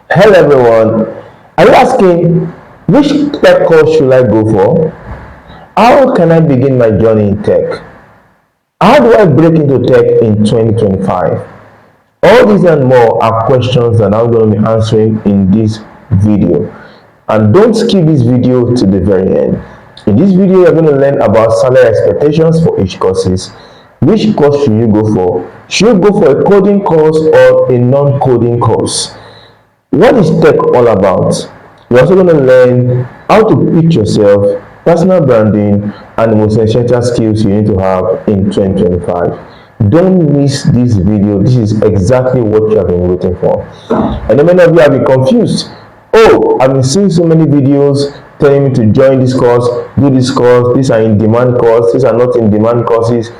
Hello everyone. Are you asking which tech course should I go for? How can I begin my journey in tech? How do I break into tech in 2025? All these and more are questions that I'm going to be answering in this video. And don't skip this video to the very end. In this video, you're going to learn about salary expectations for each courses. Which course should you go for? Should you go for a coding course or a non-coding course? What is tech all about? You're also going to learn how to pitch yourself, personal branding, and the most essential skills you need to have in 2025. Don't miss this video. This is exactly what you have been waiting for. And many of you have been confused. Oh, I've been seeing so many videos telling me to join this course, do this course, these are in demand courses, these are not in demand courses.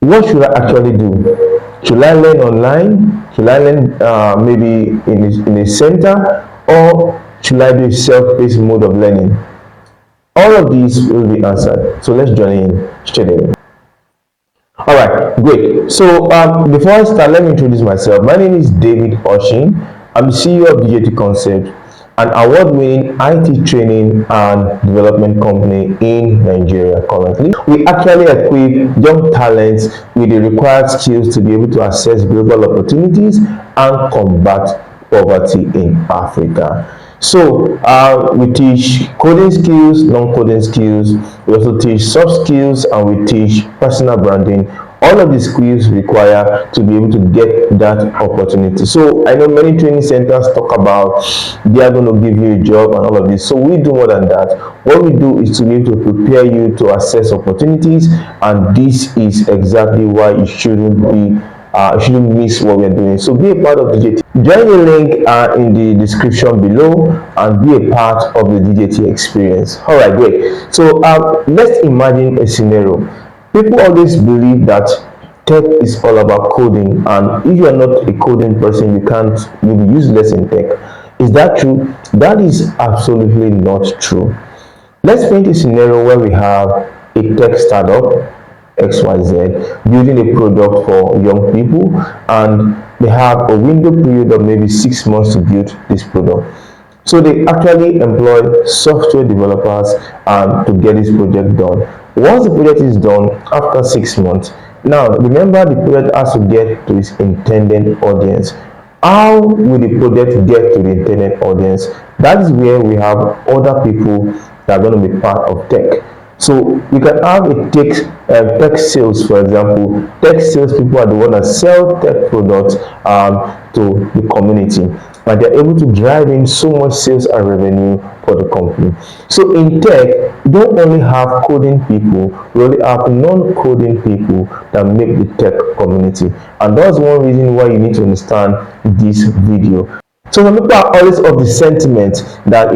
What should I actually do? Should I learn online? Should I learn maybe in a center? Or should I do a self-paced mode of learning? All of these will be answered. So let's join in straight away. All right, great. So before I start, let me introduce myself. My name is David Oshin. I'm the CEO of DJT Concept, an award-winning IT training and development company in Nigeria currently. We actually equip young talents with the required skills to be able to access global opportunities and combat poverty in Africa. So we teach coding skills, non-coding skills. We also teach soft skills, and we teach personal branding. All of these skills require to be able to get that opportunity. So I know many training centers talk about they are going to give you a job and all of this. So we do more than that. What we do is to be able to prepare you to access opportunities, and this is exactly why you shouldn't miss what we're doing. So be a part of the DJT. Join the link in the description below and be a part of the DJT experience. All right, great. So let's imagine a scenario. People always believe that tech is all about coding, and if you are not a coding person, you'll be useless in tech. Is that true? That is absolutely not true. Let's paint a scenario where we have a tech startup XYZ building a product for young people, and they have a window period of maybe 6 months to build this product. So they actually employ software developers to get this project done. Once the project is done after 6 months, now remember the project has to get to its intended audience. How will the project get to the intended audience? That is where we have other people that are going to be part of tech. So you can have a tech sales, for example. Tech sales people are the ones that sell tech products to the community, and they're able to drive in so much sales and revenue for the company. So in tech, you don't only have coding people, you only have non-coding people that make the tech community, and that's one reason why you need to understand this video. So some people are always of the sentiment that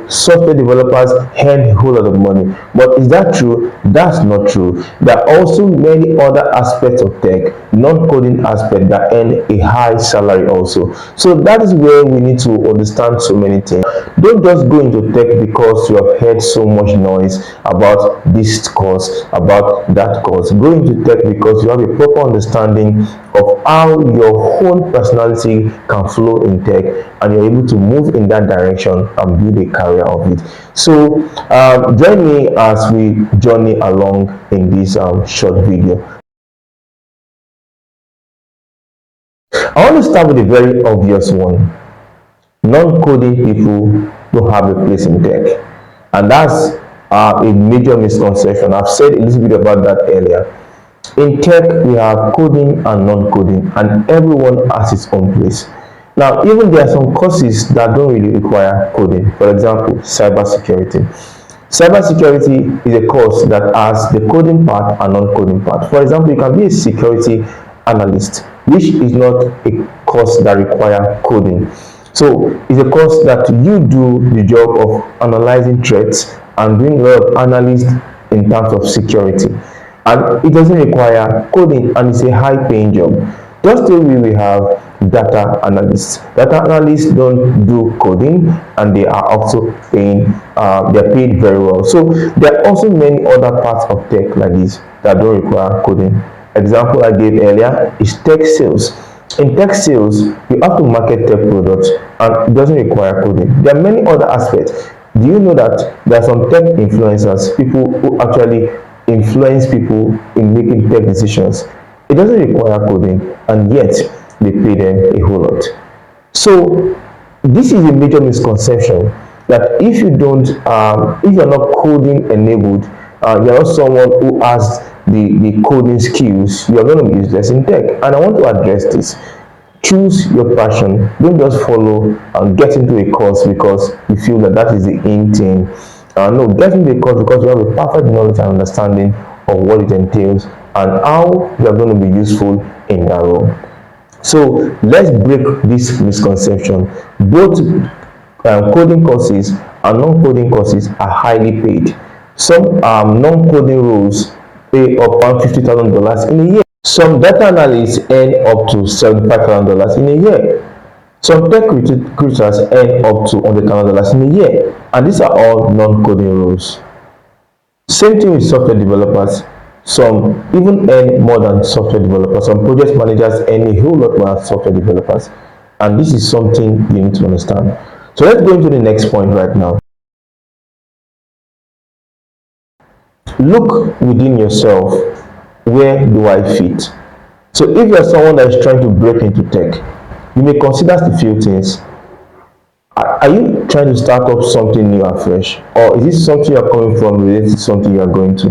software developers earn a whole lot of money, but is that true? That's not true. There are also many other aspects of tech, non-coding aspect, that earn a high salary also. So that is where we need to understand so many things. Don't just go into tech because you have heard so much noise about this course, about that course. Go into tech because you have a proper understanding of how your own personality can flow in tech, and you're able to move in that direction and build a career of it. So join me as we journey along in this short video. I want to start with a very obvious one. Non-coding people don't have a place in tech, and that's a major misconception. I've said a little bit about that earlier. In tech, we have coding and non-coding, and everyone has its own place. Now, even there are some courses that don't really require coding. For example, cybersecurity. Cybersecurity is a course that has the coding part and non-coding part. For example, you can be a security analyst, which is not a course that requires coding. So it's a course that you do the job of analyzing threats and doing a lot of analysis in terms of security, and it doesn't require coding, and it's a high paying job. Just the way we have data analysts. Data analysts don't do coding, and they are also they're paid very well. So there are also many other parts of tech like this that don't require coding. Example I gave earlier is tech sales. In tech sales, you have to market tech products and it doesn't require coding. There are many other aspects. Do you know that there are some tech influencers, people who actually influence people in making tech decisions? It doesn't require coding and yet they pay them a whole lot. So this is a major misconception that if you're not coding enabled, you're not someone who has the coding skills, you're going to be useless in tech. And I want to address this. Choose your passion. Don't just follow and get into a course because you feel that that is the in thing. No, get into a course because you have a perfect knowledge and understanding of what it entails and how you are going to be useful in that role. So let's break this misconception. Both coding courses and non-coding courses are highly paid. Some non-coding roles pay up to $50,000 in a year. Some data analysts earn up to $75,000 in a year. Some tech recruiters earn up to $100,000 in a year. And these are all non-coding roles. Same thing with software developers. Some even earn more than software developers. Some project managers earn a whole lot more than software developers. And this is something you need to understand. So let's go into the next point right now. Look within yourself. Where do I fit? So if you're someone that is trying to break into tech, you may consider a few things. Are you trying to start up something new and fresh? Or is this something you're coming from related to something you're going to?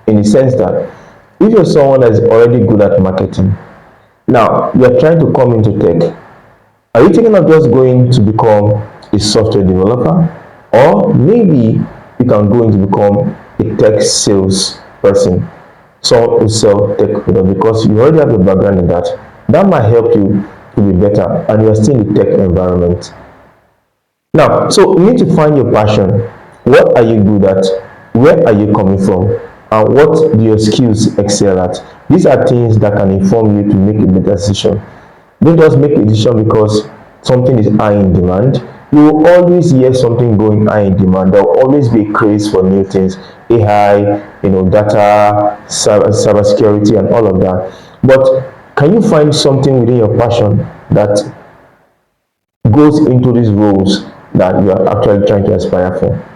In the sense that if you're someone that is already good at marketing, now you're trying to come into tech, are you thinking of just going to become a software developer? Or maybe you can go into become a tech sales person, someone who sell tech products because you already have a background in that. That might help you to be better and you're still in the tech environment. Now, so you need to find your passion. What are you good at? Where are you coming from? And what do your skills excel at? These are things that can inform you to make a better decision. Don't just make a decision because something is high in demand. You will always hear something going high in demand. There will always be a craze for new things, AI, data, cybersecurity, and all of that. But can you find something within your passion that goes into these roles that you are actually trying to aspire for?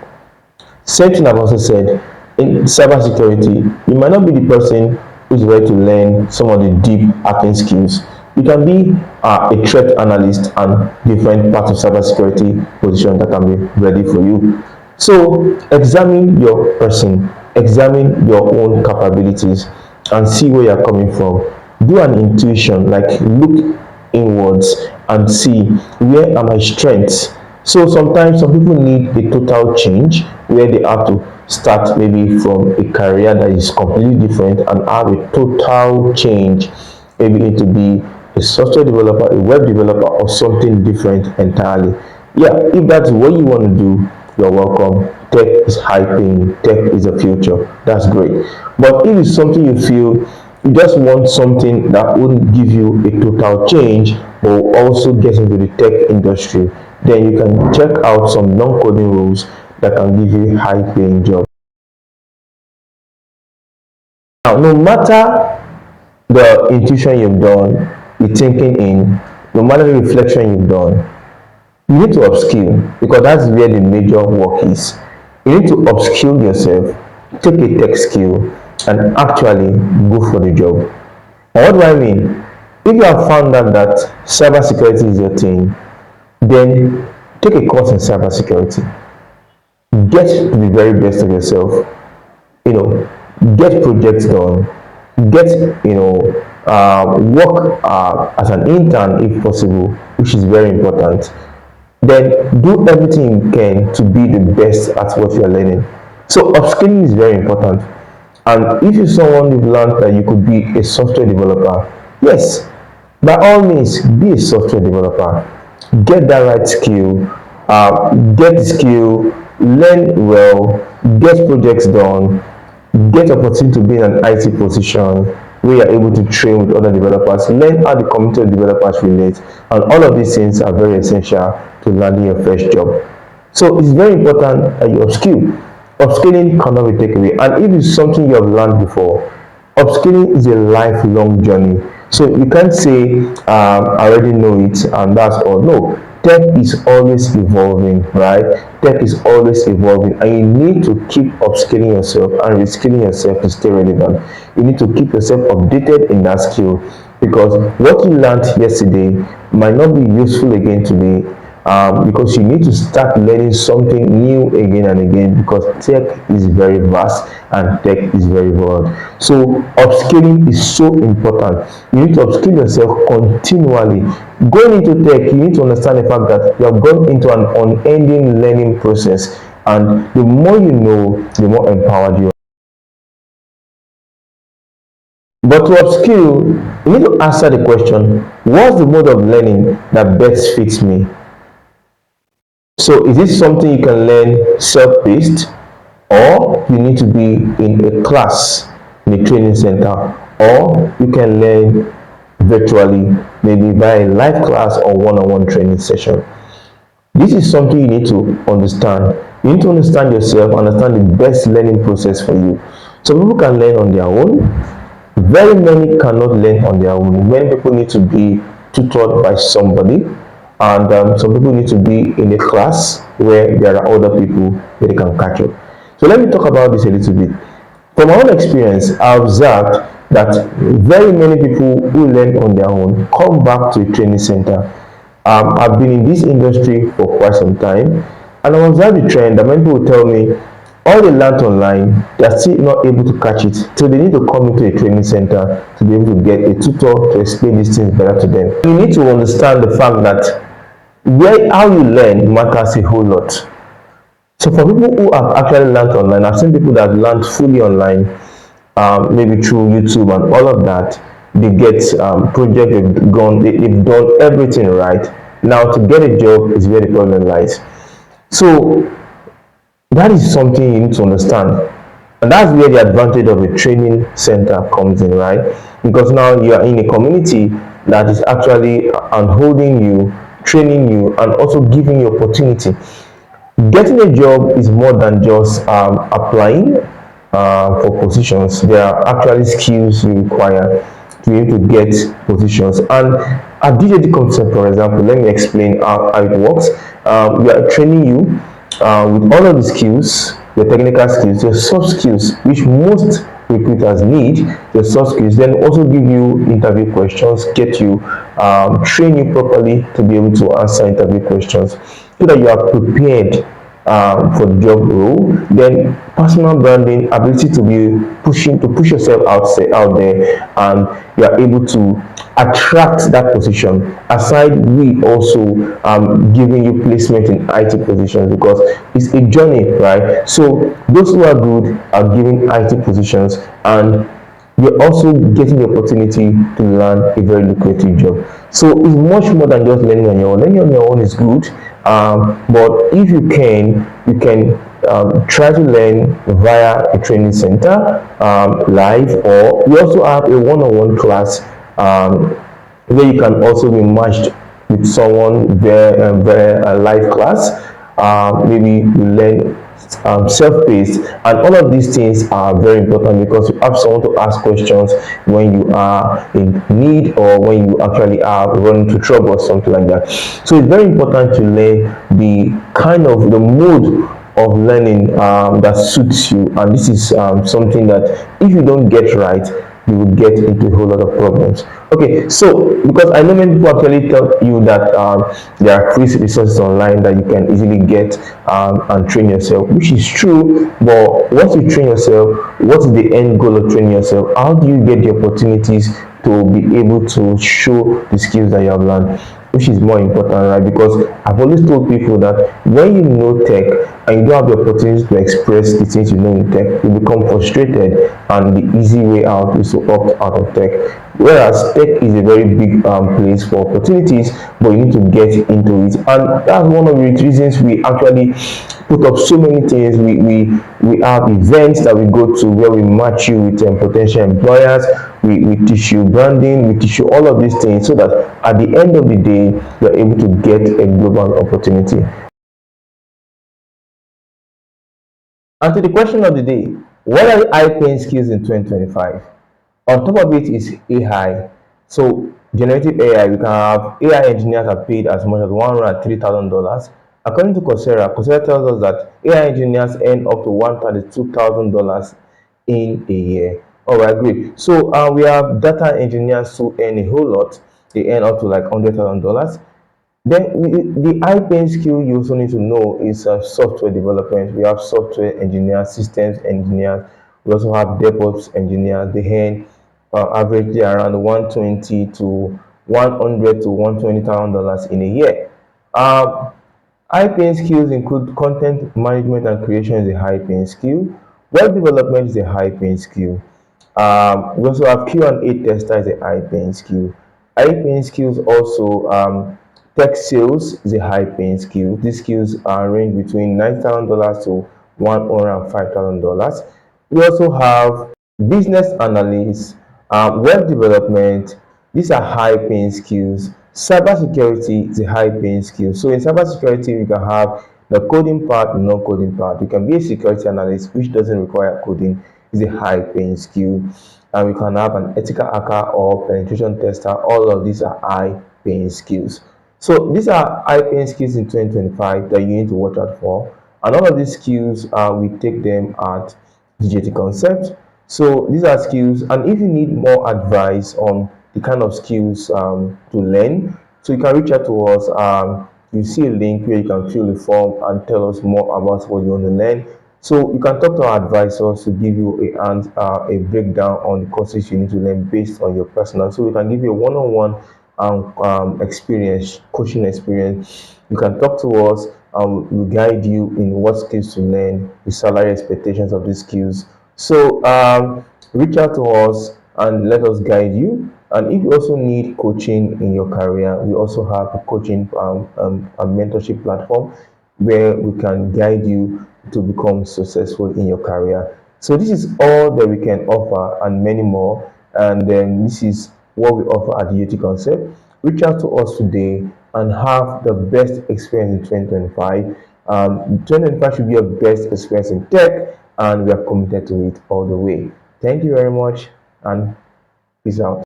Same thing I've also said in cybersecurity, you might not be the person who's ready to learn some of the deep hacking skills. You can be a threat analyst and different parts of cybersecurity position that can be ready for you. So examine your person, examine your own capabilities and see where you're coming from. Do an intuition, like look inwards and see where are my strengths. So sometimes some people need a total change where they have to start maybe from a career that is completely different and have a total change. Maybe need to be a software developer, a web developer, or something different entirely. Yeah, if that's what you want to do, you're welcome. Tech is high paying, tech is the future. That's great. But if it's something you feel you just want something that wouldn't give you a total change or also get into the tech industry, then you can check out some non-coding roles that can give you high paying jobs. Now, no matter the intuition you've done, the thinking in, no matter the reflection you've done, you need to upskill because that's where the major work is. You need to upskill yourself, take a tech skill, and actually go for the job. And what do I mean? If you have found out that cybersecurity is your thing, then take a course in cybersecurity. Get to the very best of yourself. Get projects done. Get work as an intern if possible, which is very important. Then do everything you can to be the best at what you are learning. So upskilling is very important. And if you're someone who've learned that you could be a software developer, yes, by all means, be a software developer. Get that right skill, get the skill, learn well, get projects done, get opportunity to be in an IT position where you're able to train with other developers, learn how the community of developers relate, and all of these things are very essential to landing your first job. So it's very important that you upskill. Upskilling cannot be taken away, and if it's something you have learned before, upskilling is a lifelong journey. So you can't say, I already know it and that's all. No, tech is always evolving, right? Tech is always evolving, and you need to keep upskilling yourself and reskilling yourself to stay relevant. You need to keep yourself updated in that skill, because what you learned yesterday might not be useful again today, because you need to start learning something new again and again, because tech is very vast and tech is very broad. So upskilling is so important. You need to upskill yourself continually. Going into tech, you need to understand the fact that you have gone into an unending learning process, and the more you know, the more empowered you are. But to upskill, you need to answer the question, what's the mode of learning that best fits me? So is this something you can learn self-paced, or you need to be in a class in a training center, or you can learn virtually, maybe by a live class or one-on-one training session? This is something you need to understand. You need to understand yourself, understand the best learning process for you. Some people can learn on their own. Very many cannot learn on their own. Many people need to be tutored by somebody, and some people need to be in a class where there are other people where they can catch up. So let me talk about this a little bit. From my own experience, I observed that very many people who learn on their own come back to a training center. I've been in this industry for quite some time, and I observed the trend that many people tell me all they learned online, they're still not able to catch it. So they need to come into a training center to be able to get a tutor to explain these things better to them. You need to understand the fact that where how you learn matters a whole lot. So for people who have actually learned online, I've seen people that have learned fully online, maybe through YouTube and all of that. They get project, they've done everything right. Now to get a job is where the problem lies. So that is something you need to understand. And that's where the advantage of a training center comes in, right? Because now you are in a community that is actually unholding you, training you, and also giving you opportunity. Getting a job is more than just applying for positions. There are actually skills you require to be able to get positions. And at DJD Concept, for example, let me explain how it works. We are training you with all of the skills, your technical skills, your soft skills, which most recruiters need, your soft skills, then also give you interview questions, get you, train you properly to be able to answer interview questions so that you are prepared for the job role. Then personal branding, ability to be pushing to push yourself out there, and you are able to attract that position. Aside, we also giving you placement in IT positions, because it's a journey, right? So those who are good are given IT positions, and you're also getting the opportunity to learn a very lucrative job. So it's much more than just learning on your own. Learning on your own is good, but if you can try to learn via a training center, live, or we also have a one-on-one class, where you can also be matched with someone via a live class. Maybe you learn self-paced, and all of these things are very important, because you have someone to ask questions when you are in need, or when you actually are running into trouble or something like that. So it's very important to learn the kind of the mode of learning that suits you, and this is something that if you don't get right, you will get into a whole lot of problems. Okay, so because I know many people actually tell you that there are free resources online that you can easily get and train yourself, which is true. But once you train yourself, what is the end goal of training yourself? How do you get the opportunities to be able to show the skills that you have learned? Which is more important, right? Because I've always told people that when you know tech and you don't have the opportunity to express the things you know in tech, you become frustrated, and the easy way out is to opt out of tech. Whereas tech is a very big place for opportunities, but you need to get into it, and that's one of the reasons we actually put up so many things. We have events that we go to where we match you with potential employers. We teach you branding, we teach you all of these things, so that at the end of the day you're able to get a global opportunity. And to the question of the day, what are high paying skills in 2025? On top of it is AI. So generative AI, we can have AI engineers are paid as much as $103,000. According to Coursera, Coursera tells us that AI engineers earn up to $132,000 in a year. All right, great. So we have data engineers who earn a whole lot. They earn up to like $100,000. Then the high-paying skill you also need to know is software development. We have software engineers, systems engineers. We also have DevOps engineers. They earn averagely around 120 to 100 to $120,000 in a year. Um, High-paying skills include content management and creation is a high-paying skill. Web development is a high-paying skill. We also have Q&A tester is a high-paying skill. High-paying skills also, tech sales is a high-paying skill. These skills are range between $9,000 to $105,000. We also have business analysts, web development. These are high-paying skills. Cybersecurity is a high-paying skill. So in cybersecurity, we can have the coding part, the non-coding part. You can be a security analyst, which doesn't require coding, is a high-paying skill. And we can have an ethical hacker or penetration tester. All of these are high-paying skills. So these are high-paying skills in 2025 that you need to watch out for. And all of these skills, we take them at DJT Concept. So these are skills, and if you need more advice on the kind of skills to learn, so you can reach out to us. You see a link where you can fill the form and tell us more about what you want to learn. So you can talk to our advisors to give you a breakdown on the courses you need to learn based on your personal. So we can give you a one-on-one experience, coaching experience. You can talk to us. We'll guide you in what skills to learn, the salary expectations of these skills. So reach out to us and let us guide you. And if you also need coaching in your career, we also have a coaching a mentorship platform where we can guide you to become successful in your career. So this is all that we can offer and many more. And then this is what we offer at the UT Concept. Reach out to us today and have the best experience in 2025. 2025 should be your best experience in tech, and we are committed to it all the way. Thank you very much, and peace out.